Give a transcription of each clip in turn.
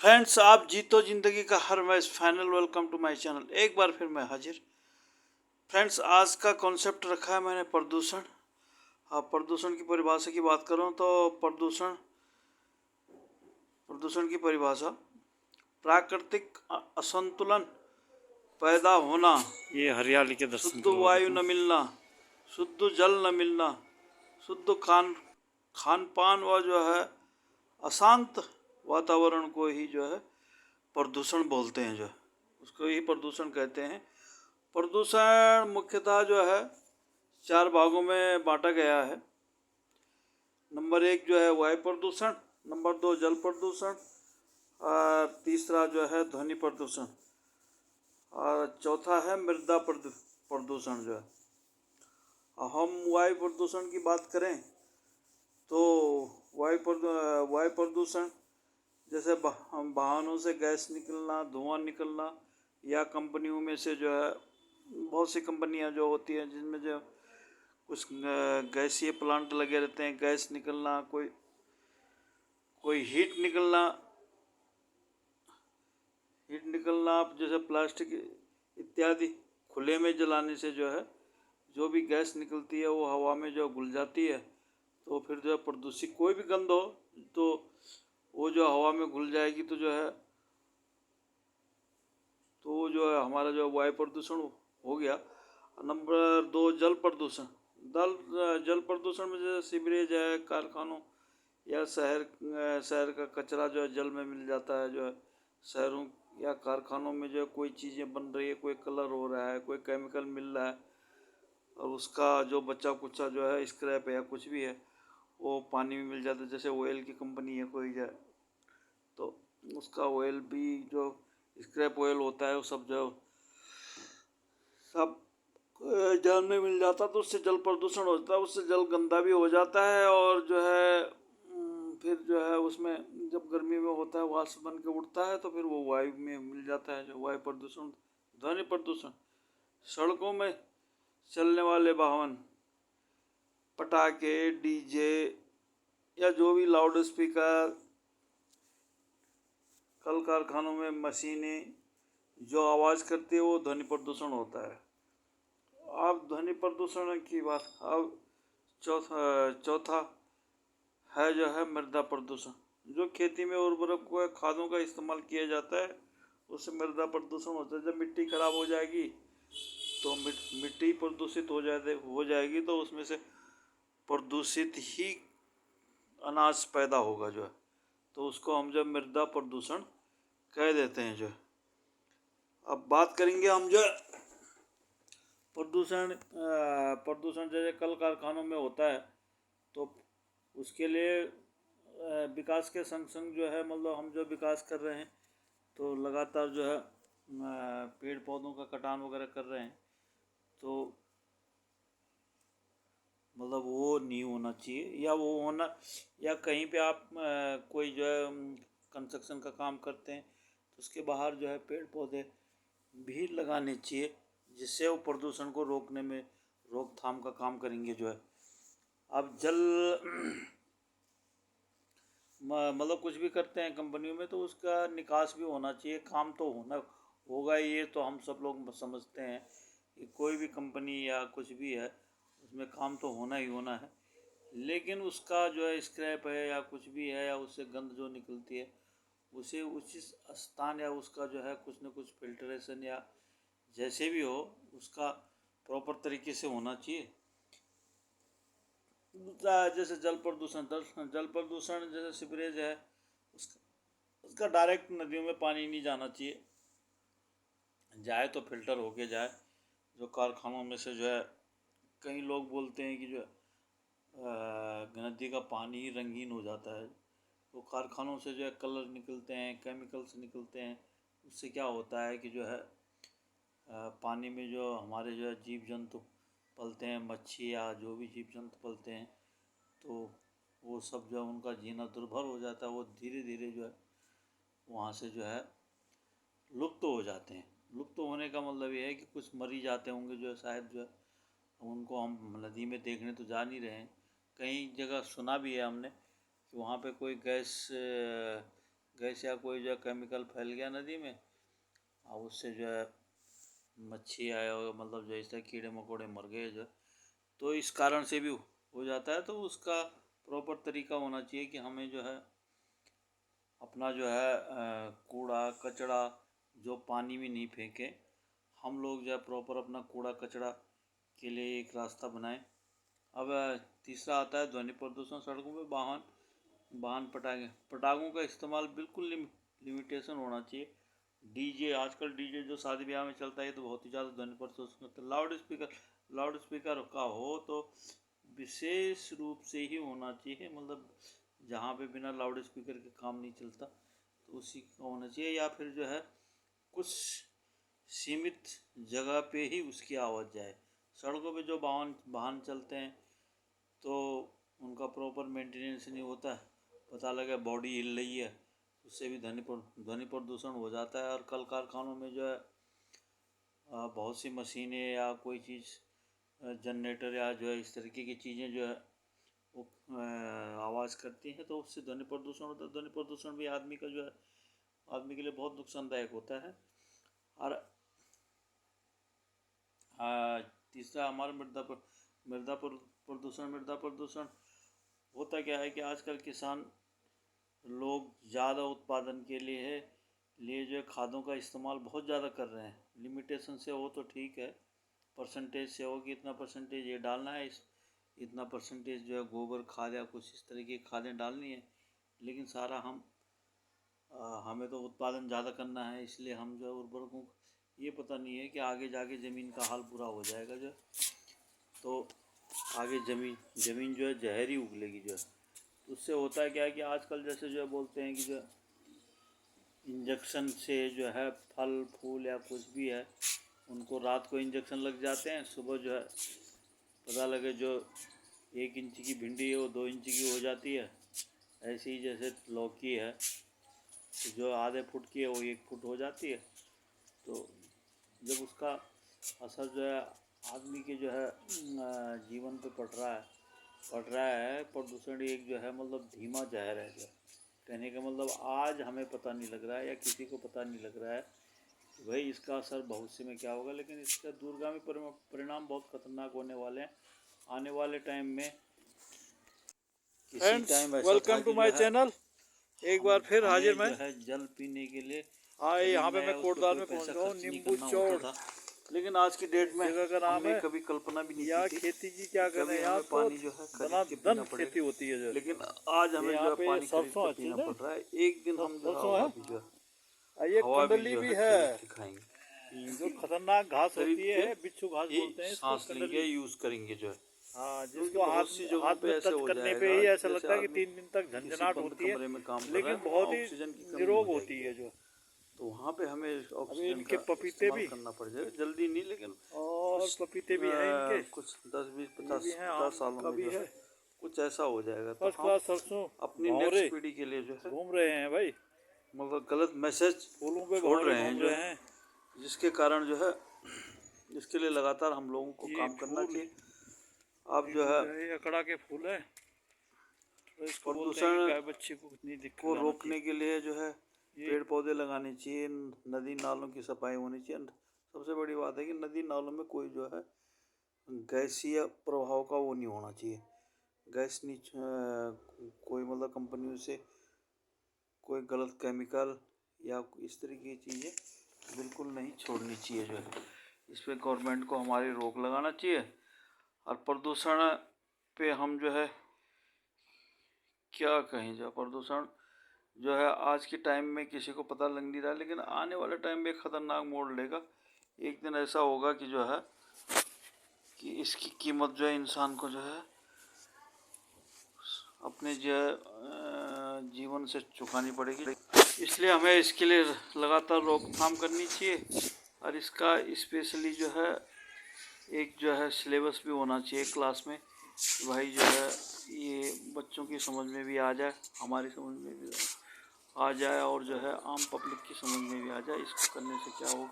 Friends, आप जीतो जिंदगी का हर match final. Welcome to my channel. एक बार फिर मैं हाजिर। फ्रेंड्स, आज का कॉन्सेप्ट रखा है मैंने प्रदूषण। प्रदूषण की परिभाषा की बात करूं तो प्रदूषण प्रदूषण की परिभाषा प्राकृतिक असंतुलन पैदा होना, ये हरियाली के दर्शन शुद्ध करवा वायु देता हूँ। न मिलना, शुद्ध जल न मिलना, शुद्ध खान पान व जो है अशांत वातावरण को ही जो है प्रदूषण बोलते हैं। जो है उसको ही प्रदूषण कहते हैं। प्रदूषण मुख्यतः जो है 4 भागों में बांटा गया है। नंबर 1 जो है वायु प्रदूषण, नंबर 2 जल प्रदूषण, और तीसरा जो है ध्वनि प्रदूषण, और चौथा है मृदा प्रदूषण। जो है हम वायु प्रदूषण की बात करें तो वायु प्रदूषण जैसे वाहनों से गैस निकलना, धुआं निकलना, या कंपनियों में से जो है बहुत सी कंपनियां जो होती हैं जिनमें जो कुछ गैसीय प्लांट लगे रहते हैं, गैस निकलना, कोई हीट निकलना जैसे प्लास्टिक इत्यादि खुले में जलाने से जो है जो भी गैस निकलती है वो हवा में जो घुल जाती है, तो फिर जो है प्रदूषित कोई भी गंध हो तो वो जो हवा में घुल जाएगी, तो जो है हमारा जो वायु प्रदूषण हो गया। नंबर 2 जल प्रदूषण। जल प्रदूषण में जैसे सीवरेज है, कारखानों या शहर का कचरा जो है जल में मिल जाता है। जो है शहरों या कारखानों में जो है कोई चीज़ें बन रही है, कोई कलर हो रहा है, कोई केमिकल मिल रहा है, और उसका जो बचा कुचा जो है स्क्रैप है या कुछ भी है वो पानी में मिल जाता है। जैसे ऑयल की कंपनी है कोई जाए तो उसका ऑयल भी जो स्क्रैप ऑयल होता है वो सब जल में मिल जाता है, तो उससे जल प्रदूषण हो जाता है, उससे जल गंदा भी हो जाता है। और जो है फिर जो है उसमें जब गर्मी में होता है वाष्प बन के उड़ता है, तो फिर वो वायु में मिल जाता है, जो वायु प्रदूषण। ध्वनि प्रदूषण, सड़कों में चलने वाले वाहन, पटाखे, डीजे या जो भी लाउड स्पीकर, कल कारखानों में मशीनें जो आवाज़ करती है वो ध्वनि प्रदूषण होता है। अब ध्वनि प्रदूषण की बात। अब चौथा है जो है मृदा प्रदूषण। जो खेती में उर्वरक व खादों का इस्तेमाल किया जाता है उससे मृदा प्रदूषण होता है। जब मिट्टी खराब हो जाएगी तो मिट्टी प्रदूषित हो जाएगी, तो उसमें से प्रदूषित ही अनाज पैदा होगा जो है, तो उसको हम जब मृदा प्रदूषण कह देते हैं। जो अब बात करेंगे हम जो प्रदूषण जैसे कल कारखानों में होता है, तो उसके लिए विकास के संग संग जो है मतलब हम जो विकास कर रहे हैं तो लगातार जो है पेड़ पौधों का कटान वगैरह कर रहे हैं, तो मतलब वो नहीं होना चाहिए, या वो होना, या कहीं पे आप कोई जो है कंस्ट्रक्शन का काम करते हैं तो उसके बाहर जो है पेड़ पौधे भी लगाने चाहिए, जिससे वो प्रदूषण को रोकने में रोकथाम का काम करेंगे। जो है अब जल मतलब कुछ भी करते हैं कंपनियों में तो उसका निकास भी होना चाहिए। काम तो होगा, ये तो हम सब लोग समझते हैं कि कोई भी कंपनी या कुछ भी है उसमें काम तो होना ही होना है, लेकिन उसका जो है स्क्रैप है या कुछ भी है या उससे गंद जो निकलती है उसे उचित स्थान या उसका जो है कुछ न कुछ फिल्ट्रेशन या जैसे भी हो उसका प्रॉपर तरीके से होना चाहिए। जैसे जल प्रदूषण जैसे सीवरेज है उसका डायरेक्ट नदियों में पानी नहीं जाना चाहिए, जाए तो फिल्टर होके जाए। जो कारखानों में से जो है कई लोग बोलते हैं कि जो नदी का पानी ही रंगीन हो जाता है, तो कारखानों से जो है कलर निकलते हैं, केमिकल्स निकलते हैं, उससे क्या होता है कि जो है पानी में जो हमारे जो है जीव जंतु पलते हैं, मच्छी या जो भी जीव जंतु पलते हैं, तो वो सब जो है उनका जीना दुर्भर हो जाता है। वो धीरे धीरे जो है वहाँ से जो है लुप्त हो जाते हैं। लुप्त होने का मतलब ये है कि कुछ मर ही जाते होंगे, जो है शायद जो है उनको हम नदी में देखने तो जा नहीं रहे हैं। कई जगह सुना भी है हमने कि वहाँ पे कोई गैस गैस या कोई जो है केमिकल फैल गया नदी में, और उससे जो है मच्छी आया हो, मतलब जैसे कीड़े मकोड़े मर गए जो, तो इस कारण से भी हो जाता है। तो उसका प्रॉपर तरीका होना चाहिए कि हमें जो है अपना जो है कूड़ा कचरा जो पानी में नहीं फेंके। हम लोग जो है प्रॉपर अपना कूड़ा कचरा के लिए एक रास्ता बनाएं। अब तीसरा आता है ध्वनि प्रदूषण। सड़कों पे वाहन पटाखों का इस्तेमाल बिल्कुल लिमिटेशन होना चाहिए। डीजे, आजकल डीजे जो शादी ब्याह में चलता है, तो बहुत ही ज़्यादा ध्वनि प्रदूषण करता है। लाउड स्पीकर का हो तो विशेष रूप से ही होना चाहिए, मतलब जहाँ पे बिना लाउड स्पीकर के काम नहीं चलता, तो उसी का होना चाहिए। या फिर जो है कुछ सीमित जगह पे ही उसकी आवाज़ जाए। सड़कों पे जो वाहन चलते हैं तो उनका प्रॉपर मेंटेनेंस नहीं होता है, पता लगे बॉडी हिल रही है, उससे भी ध्वनि प्रदूषण हो जाता है। और कल कारखानों में जो है बहुत सी मशीनें या कोई चीज़ जनरेटर या जो है इस तरीके की चीज़ें जो है वो आवाज़ करती हैं, तो उससे ध्वनि प्रदूषण होता है। ध्वनि प्रदूषण भी आदमी का जो है आदमी के लिए बहुत नुकसानदायक होता है। और तीसरा हमारा मृदा प्रदूषण होता क्या है कि आजकल किसान लोग ज़्यादा उत्पादन के लिए जो है खादों का इस्तेमाल बहुत ज़्यादा कर रहे हैं। लिमिटेशन से हो तो ठीक है, परसेंटेज से हो कि इतना परसेंटेज ये डालना है, इतना परसेंटेज जो है गोबर खाद या कुछ इस तरह की खादें डालनी है। लेकिन सारा हमें तो उत्पादन ज़्यादा करना है, इसलिए हम जो है उर्वरकों, ये पता नहीं है कि आगे जाके ज़मीन का हाल बुरा हो जाएगा जो, तो आगे ज़मीन जो है जहरी उगलेगी जो है। उससे होता है क्या है कि आजकल जैसे जो है बोलते हैं कि जो इंजेक्शन से जो है फल फूल या कुछ भी है उनको रात को इंजेक्शन लग जाते हैं, सुबह जो है पता लगे जो 1 इंच की भिंडी है वो 2 इंच की हो जाती है। ऐसे ही जैसे लौकी है तो जो आधे फुट की है वो 1 फुट हो जाती है। तो जब उसका असर जो है आदमी के जो है जीवन पे पड़ रहा है, प्रदूषण एक जो है मतलब धीमा जहर है। जो कहने का मतलब आज हमें पता नहीं लग रहा है या किसी को पता नहीं लग रहा है कि भाई इसका असर भविष्य में क्या होगा, लेकिन इसका दूरगामी परिणाम बहुत खतरनाक होने वाले हैं आने वाले टाइम में। किसी टाइम ऐसा वेलकम टू माय चैनल। एक बार फिर हाजिर मैं जो है जल पीने के लिए यहाँ पे मैं कोटद्वार में पहुँच गया हूँ। नींबू चौड़ लेकिन आज की डेट में जगह का नाम हमने है। कभी कल्पना भी नहीं यहाँ की थी खेती की क्या कि करना कभी है, यहाँ हमें तो पानी जो है खरीद के पीना खेती पड़ेगा। होती है जो, लेकिन आज हमें जो यहाँ है पे पानी खरीद सरसों के अच्छी पीना ना, पड़ रहा है। एक दिन हम जो है सरसों हवा है, भी जो ये हवा भी कंडली जो भी है है खरीद के खाएंगे, जो खतरनाक घास खरीद होती के है, बिच्छू घास ही बोलते हैं इसको, सांस लेंगे, कंडली। यूज़ करेंगे जो है। हाँ, क्योंकि जिसको बहुत सी जगहों हाथ पे में ऐसे टच हो करने पे जाएगा ही कि ऐसा जैसे लगता है कि आदमी 3 दिन तक किसी झंझनाहट बंद होती है, कमरे में काम कर रहा है, लेकिन तो बहुत वहाँ ही ऑक्सीजन की कमी हो निरोग होती जाएगी, है जो। तो वहाँ पे हमें अभी ऑक्सीजन इनके का पपीते इस्तेमाल भी, करना पड़ जाएगा। जल्दी नहीं, लेकिन और कुछ पपीते भी हैं इनके, कुछ 10 20 ये भी 50 हैं, 50 आम सालों का में भी जो है। है कुछ ऐसा हो जाएगा, तो फर्स्ट हम क्लास सरसों अपनी भंवरे नेक्स्ट पीढ़ी के लिए जो है घूम रहे हैं भाई, मतलब गलत मैसेज फूलों पे छोड़ भंवरे रहे हैं घूम जो रहे है, हैं। जिसके कारण जो है इसके लिए लगातार हम लोगों को ये काम करना फूल चाहिए। अब एक जो है ये अकड़ा के फूल है, तो इसको बोलते हैं कि प्रदूषण गाय बच्चे को नहीं दिख को खिलाना रोकने चाहिए। के लिए जो है ये पेड़ पौधे लगाने चाहिए, नदी नालों की सफाई होनी चाहिए। सबसे बड़ी बात है कि नदी नालों में कोई जो है गैसीय प्रभाव का वो नहीं होना चाहिए। गैस नहीं कोई मतलब कंपनियों से कोई गलत केमिकल या इस तरह की चीज़ें बिल्कुल नहीं छोड़नी चाहिए जो है। इस पर गवर्नमेंट को हमारी रोक लगाना चाहिए। और प्रदूषण पे हम जो है क्या कहें, जो प्रदूषण जो है आज के टाइम में किसी को पता लग नहीं रहा, लेकिन आने वाले टाइम में खतरनाक मोड़ लेगा। एक दिन ऐसा होगा कि जो है कि इसकी कीमत जो है इंसान को जो है अपने जो जीवन से चुकानी पड़ेगी। इसलिए हमें इसके लिए लगातार रोकथाम करनी चाहिए। और इसका स्पेशली जो है एक जो है सिलेबस भी होना चाहिए क्लास में, भाई जो है ये बच्चों की समझ में भी आ जाए, हमारी समझ में भी आ जाए, और जो है आम पब्लिक की समझ में भी आ जाए। इसको करने से क्या हो,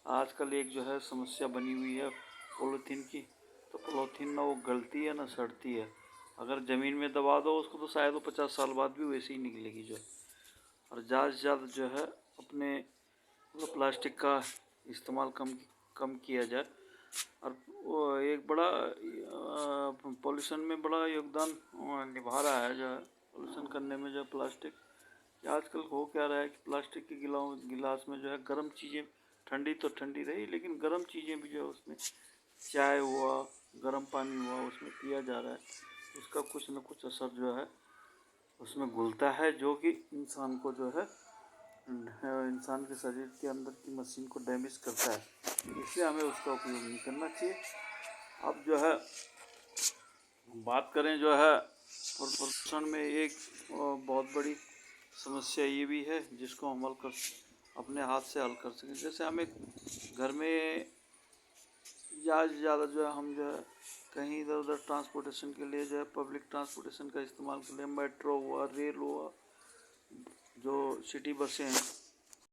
आजकल एक जो है समस्या बनी हुई है पॉलीथीन की, तो पॉलीथीन ना वो गलती है ना सड़ती है। अगर ज़मीन में दबा दो उसको तो शायद वो 50 साल बाद भी वैसे ही निकलेगी जो। और ज़्यादा से ज़्यादा जो है अपने मतलब प्लास्टिक का इस्तेमाल कम कम किया जाए। और वो एक बड़ा पॉल्यूशन में बड़ा योगदान निभा रहा है जो है पॉल्यूशन करने में, जो प्लास्टिक। कि आजकल हो क्या रहा है कि प्लास्टिक के गिलास में जो है गर्म चीज़ें, ठंडी तो ठंडी रही लेकिन गर्म चीज़ें भी जो है उसमें, चाय हुआ, गर्म पानी हुआ, उसमें पिया जा रहा है। उसका कुछ न कुछ असर जो है उसमें घुलता है, जो कि इंसान को जो है इंसान के शरीर के अंदर की मशीन को डैमेज करता है। इसलिए हमें उसका उपयोग नहीं करना चाहिए। अब जो है बात करें जो है प्रदूषण में एक बहुत बड़ी समस्या ये भी है जिसको हम अपने हाथ से हल कर सकें। जैसे हमें घर में ज़्यादा से ज़्यादा जो है हम जो है कहीं इधर उधर ट्रांसपोर्टेशन के लिए जो है पब्लिक ट्रांसपोर्टेशन का इस्तेमाल कर लें। मेट्रो हुआ, रेल हुआ, जो सिटी बसें हैं